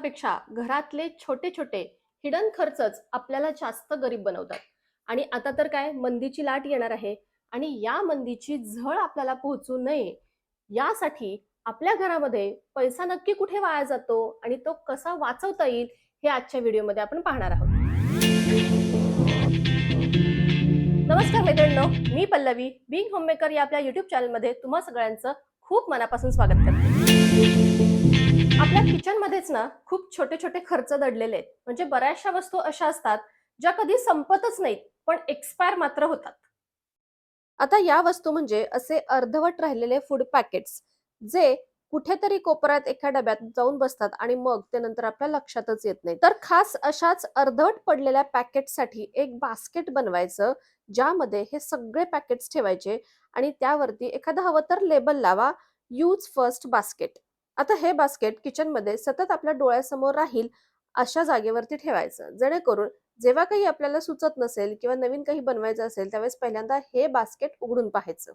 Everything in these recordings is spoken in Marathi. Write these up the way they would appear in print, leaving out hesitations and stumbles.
खर्चापेक्षा घरातले छोटे छोटे हिडन खर्चच आपल्याला जास्त गरीब बनवतात. आणि आता तर काय मंदीची लाट येणार आहे. आणि या मंदीची झळ आपल्याला पोहोचू नये यासाठी आपल्या घरामध्ये पैसा नक्की कुठे वाया जातो आणि तो कसा वाचवता येईल हे आजच्या व्हिडिओमध्ये आपण पाहणार आहोत. नमस्कार मैत्रिणींनो, मी पल्लवी बिंग होममेकर या आपल्या युट्यूब चॅनलमध्ये तुम्हा सगळ्यांचं खूप मनापासून स्वागत करते. आपल्या किचन मध्येच ना खूप छोटे छोटे खर्च दडलेले आहेत. म्हणजे बऱ्याचशा वस्तू अशा असतात ज्या कधी संपतच नाहीत पण एक्सपायर मात्र होतात. आता या वस्तू म्हणजे असे अर्धवट राहिलेले फूड पॅकेट्स जे कुठेतरी कोपऱ्यात एका डब्यात जाऊन बसतात आणि मग ते नंतर आपल्या लक्षातच येत नाही. तर खास अशाच अर्धवट पडलेल्या पॅकेटसाठी एक बास्केट बनवायचं ज्यामध्ये हे सगळे पॅकेट्स ठेवायचे आणि त्यावरती एखादं हवं तर लेबल लावा, यूज फर्स्ट बास्केट. आता हे बास्केट किचनमध्ये सतत आपल्या डोळ्यासमोर राहील अशा जागेवरती ठेवायचं, जेणेकरून जेव्हा काही आपल्याला सुचत नसेल किंवा नवीन काही बनवायचं असेल त्यावेळेस पहिल्यांदा हे बास्केट उघडून पाहायचं.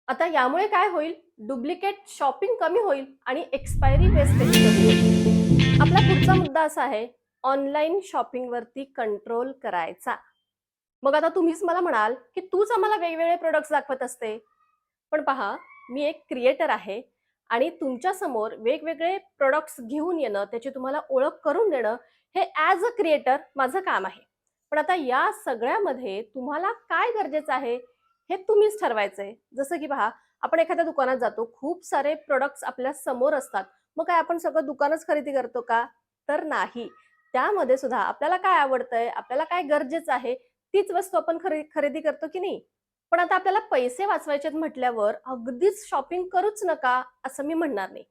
आता यामुळे काय होईल, डुप्लिकेट शॉपिंग कमी होईल आणि एक्सपायरी वेस्टेज कमी होईल. आपला पुढचा मुद्दा असा आहे, ऑनलाईन शॉपिंग वरती कंट्रोल करायचा. मग आता तुम्हीच मला म्हणाल की तूच आम्हाला वेगवेगळे प्रोडक्ट्स दाखवत असते. पण पहा, मी एक क्रिएटर आहे आणि तुमच्या समोर वेगवेगळे प्रोडक्ट्स घेऊन येणं, त्याची तुम्हाला ओळख करून देणं हे ॲज अ क्रिएटर माझं काम आहे. पण आता या सगळ्यामध्ये तुम्हाला काय गरजेचं आहे हे तुम्हीच ठरवायचंय. जसं की पहा, आपण एखाद्या दुकानात जातो, खूप सारे प्रोडक्ट्स आपल्या समोर असतात. मग काय आपण सगळं दुकानच खरेदी करतो का? तर नाही. त्यामध्ये सुद्धा आपल्याला काय आवडतंय, आपल्याला काय गरजेचं आहे, तीच वस्तू आपण खरेदी करतो की नाही? पण आता आपल्याला पैसे वाचवायचे म्हटल्यावर अगदीच शॉपिंग करूच नका असं मी म्हणणार नाही.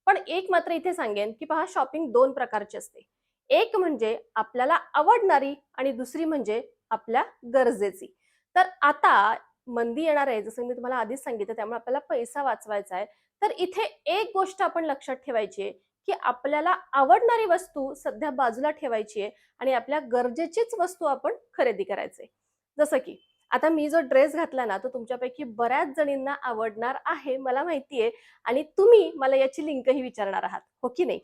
पण एक मात्र इथे सांगेन की पहा, शॉपिंग दोन प्रकारची असते. एक म्हणजे आपल्याला आवडणारी आणि दुसरी म्हणजे आपल्या गरजेची. तर आता मंदी येणार आहे, जसं मी तुम्हाला आधीच सांगितलं, त्यामुळे आपल्याला पैसा वाचवायचा आहे. तर इथे एक गोष्ट आपण लक्षात ठेवायची आहे की आपल्याला आवडणारी वस्तू सध्या बाजूला ठेवायची आहे आणि आपल्या गरजेचीच वस्तू आपण खरेदी करायची. जसं की आता मी जो ड्रेस घातला ना, तो तुमच्यापैकी बऱ्याच जणींना आवडणार आहे मला माहिती आहे आणि तुम्ही मला याची लिंकही विचारणार आहात, हो की नाही?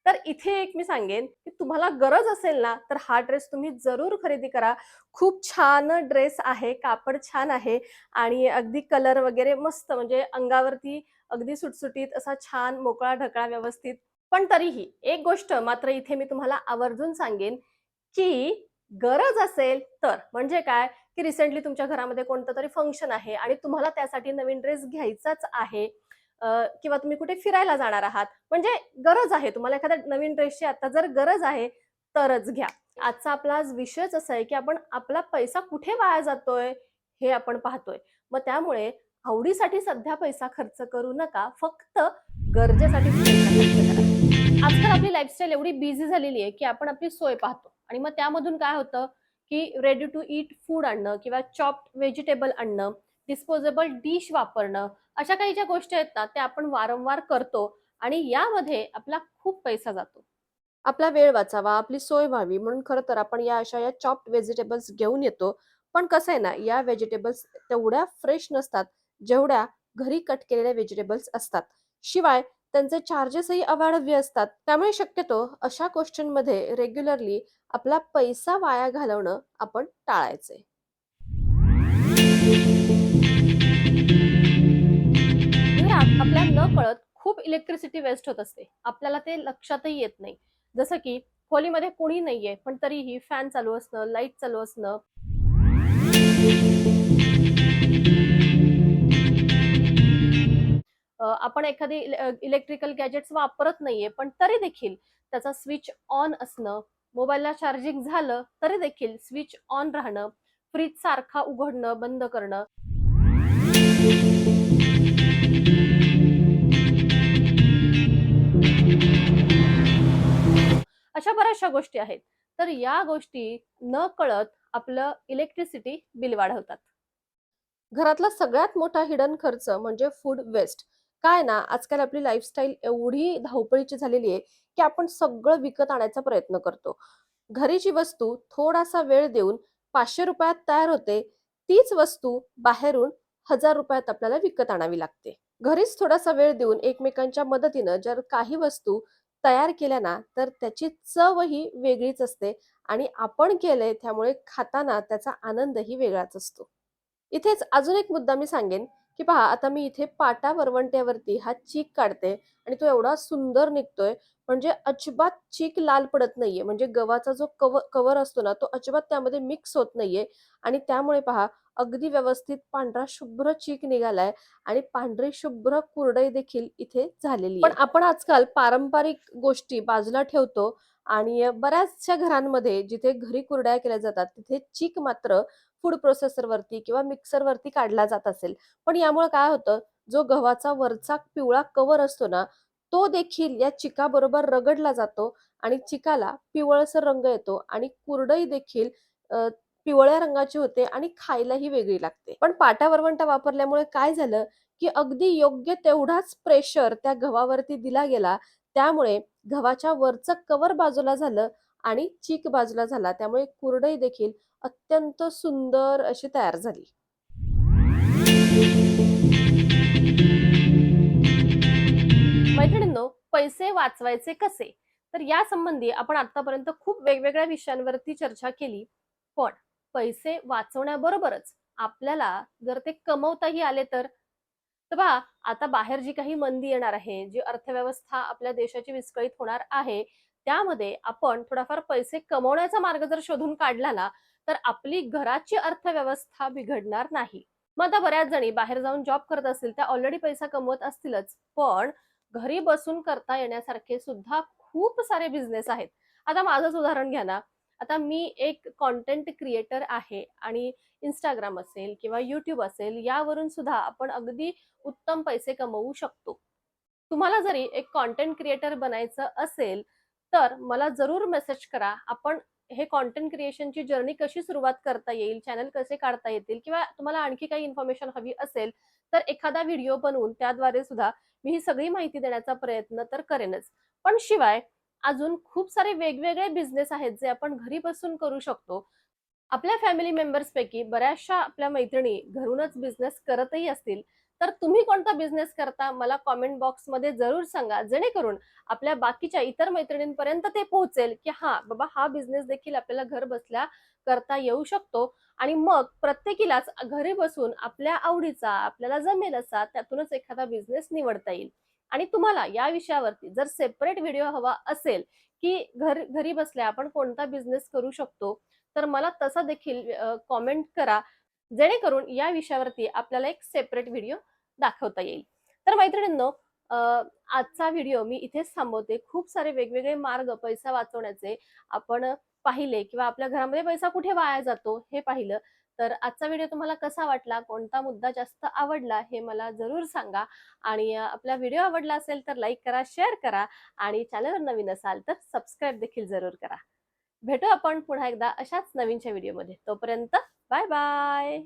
तर इथे एक मी सांगेन की तुम्हाला गरज असेल ना, तर हा ड्रेस तुम्ही जरूर खरेदी करा. खूप छान ड्रेस आहे, कापड छान आहे आणि अगदी कलर वगैरे मस्त, म्हणजे अंगावरती अगदी सुटसुटीत असा छान मोकळा-ढकळा व्यवस्थित. पण तरीही एक गोष्ट मात्र इथे मी तुम्हाला आवर्जून सांगेन की गरज असेल तर, म्हणजे काय, की रिसेंटली तुमच्या घरामध्ये कोणतं तरी फंक्शन आहे आणि तुम्हाला त्यासाठी नवीन ड्रेस घ्यायचाच आहे, किंवा तुम्ही कुठे फिरायला जाणार आहात, म्हणजे गरज आहे तुम्हाला एखाद्या नवीन ड्रेसची, आता जर गरज आहे तरच घ्या. आजचा आपला आज विषयच असा आहे की आपण आपला पैसा कुठे वाया जातोय हे आपण पाहतोय. मग त्यामुळे आवडीसाठी सध्या पैसा खर्च करू नका, फक्त गरजेसाठी पैसा खर्च करा. आजकाल आपली लाईफस्टाईल एवढी बिझी झालेली आहे की आपण आपली सोय पाहतो आणि मग त्यामधून काय होतं की रेडी टू ईट फूड आणणं किंवा चॉप्ड व्हेजिटेबल आणणं, डिस्पोजेबल डिश वापरणं, अशा काही ज्या गोष्टी आहेत ना त्या आपण वारंवार करतो आणि यामध्ये आपला खूप पैसा जातो. आपला वेळ वाचावा, आपली सोय व्हावी म्हणून खरं तर आपण या चॉप्ड व्हेजिटेबल्स घेऊन येतो. पण कसं आहे ना, या व्हेजिटेबल्स तेवढ्या फ्रेश नसतात जेवढ्या घरी कट केलेल्या व्हेजिटेबल्स असतात. शिवाय त्यांचे चार्जेसही अवाढव्य असतात. त्यामुळे शक्यतो अशा गोष्टींमध्ये रेग्युलरली आपला पैसा वाया घालवणं आपण टाळायचंय. घरात आपल्या नकळत खूप इलेक्ट्रिसिटी वेस्ट होत असते. आपल्याला ते लक्षातही येत नाही. जसं की खोलीमध्ये कोणी नाहीये, पण तरीही फॅन चालू असणं, लाईट चालू असणं. आपण एखादी इलेक्ट्रिकल गॅजेट्स वापरत नाहीये, पण तरी देखील त्याचा स्विच ऑन असणं, मोबाईलला चार्जिंग झालं तरी देखील स्विच ऑन राहणं, फ्रीज सारखा उघडणं, बंद करणं. अशा बऱ्याचशा गोष्टी आहेत. तर या गोष्टी नकळत आपलं इलेक्ट्रिसिटी बिल वाढवतात. घरातला सगळ्यात मोठा हिडन खर्च म्हणजे फूड वेस्ट. काय ना, आजकाल आपली लाईफस्टाईल एवढी धावपळीची झालेली आहे, की आपण सगळं विकत आणायचा प्रयत्न करतो. घरीची वस्तू थोडासा वेळ देऊन ₹500 तयार होते. तीच वस्तू बाहेरून ₹1000 आपल्याला विकत आणावी लागते. घरीच थोडासा वेळ देऊन एकमेकांच्या मदतीनं जर काही वस्तू तयार केल्या ना तर त्याची चव ही वेगळीच असते आणि आपण केलंय त्यामुळे खाताना त्याचा आनंदही वेगळाच असतो. इथेच अजून एक मुद्दा मी सांगेन, की पहा आता मी इथे पाटा वरवंट्यावरती हा चीक काढते आणि तो एवढा सुंदर निघतोय, म्हणजे अजिबात चीक लाल पडत नाहीये. म्हणजे गव्हाचा जो कव्हर असतो ना, तो अजिबात त्यामध्ये मिक्स होत नाहीये आणि त्यामुळे पहा अगदी व्यवस्थित पांढरा शुभ्र चीक निघालाय आणि पांढरी शुभ्र कुरडई देखील इथे झालेली आहे. पण आपण आजकाल पारंपरिक गोष्टी बाजूला ठेवतो आणि बऱ्याचशा घरांमध्ये जिथे घरी कुरडया केल्या जातात, तिथे चीक मात्र फूड प्रोसेसरवरती किंवा मिक्सरवरती काढला जात असेल. पण यामुळे काय होतं, जो गव्हाचा वरचा पिवळा कव्हर असतो ना, तो देखील या चिकाबरोबर रगडला जातो आणि चिकाला पिवळसर रंग येतो आणि कुरडई देखील अ, पिवळ्या रंगाची होते आणि खायलाही वेगळी लागते. पण पाटा वरवंटा वापरल्यामुळे काय झालं, की अगदी योग्य तेवढाच प्रेशर त्या गव्हावरती दिला गेला. त्यामुळे गव्हाच्या वरचं कव्हर बाजूला झालं आणि चीक बाजूला झाला. त्यामुळे कुरडई देखील अत्यंत सुंदर अशी तयार झाली. मैत्रिणींनो, पैसे वाचवायचे कसे? तर या संबंधी आपण आतापर्यंत खूप वेगवेगळ्या विषयांवरती चर्चा केली. पण पैसे वाचवण्याबरोबरच आपल्याला जर ते कमवताही आले तर पहा आता बाहेर जी काही मंदी येणार आहे, जी अर्थव्यवस्था आपल्या देशाची विस्कळीत होणार आहे, त्यामध्ये आपण थोडाफार पैसे कमवण्याचा मार्ग जर शोधून काढला ना, तर आपली घराची अर्थव्यवस्था बिघडणार नाही. मग आता बऱ्याच जणी बाहेर जाऊन जॉब करत असतील, त्या ऑलरेडी पैसा कमवत असतीलच. पण घरी बसून करता येण्यासारखे सुद्धा खूप सारे बिझनेस आहेत. आता माझंच उदाहरण घ्या ना. आता मी एक कंटेंट क्रिएटर आहे आणि Instagram असेल किंवा YouTube असेल, यावरून सुद्धा आपण अगदी उत्तम पैसे कमवू शकतो. तुम्हाला जरी एक कंटेंट क्रिएटर बनायचं असेल, तर मला जरूर मेसेज करा. आपण हे कंटेंट क्रिएशनची जर्नी कशी सुरुवात करता येईल, चॅनल कसे काढता येतील किंवा तुम्हाला आणखी काही इन्फॉर्मेशन हवी असेल, तर एखादा व्हिडिओ बनवून त्याद्वारे सुद्धा मी ही सगळी माहिती देण्याचा प्रयत्न तर करेनच. पण शिवाय अजून खूप सारे वेगवेगळे बिझनेस आहेत, जे आपण घरी बसून करू शकतो. आपल्या फॅमिली मेंबर्सपैकी बऱ्याचशा आपल्या मैत्रिणी घरूनच बिझनेस करतही असतील, तर तुम्ही कोणता बिझनेस करता मला कॉमेंट बॉक्समध्ये जरूर सांगा. जेणेकरून आपल्या बाकीच्या इतर मैत्रिणींपर्यंत ते पोहोचेल, की हां, बाबा हा बिझनेस देखील आपल्याला घर बसल्या करता येऊ शकतो आणि मग प्रत्येकीलाच घरी बसून आपल्या आवडीचा, आपल्याला जमेल असा त्यातूनच एखादा बिझनेस निवडता येईल. आणि तुम्हाला या विषयावरती जर सेपरेट व्हिडिओ हवा असेल, की घरी बसल्या आपण कोणता बिझनेस करू शकतो, तर मला तसा देखील कॉमेंट करा. जेणेकरून या विषयावरती आपल्याला एक सेपरेट व्हिडिओ दाखवता येईल. तर मैत्रिणींनो, अ, आजचा व्हिडिओ मी इथेच थांबवते. खूप सारे वेगवेगळे मार्ग पैसा वाचवण्याचे आपण पाहिले किंवा आपल्या घरामध्ये पैसा कुठे वाया जातो हे पाहिलं. तर आजचा व्हिडिओ तुम्हाला कसा वाटला? कोणता मुद्दा जास्त आवडला? हे मला जरूर सांगा आणि आपला व्हिडिओ आवडला असेल तर लाईक करा, शेअर करा आणि चॅनलवर नवीन असाल तर सबस्क्राईब देखील जरूर करा. भेटू आपण पुन्हा एकदा अशाच नवीनच्या व्हिडिओमध्ये. तोपर्यंत बाय बाय.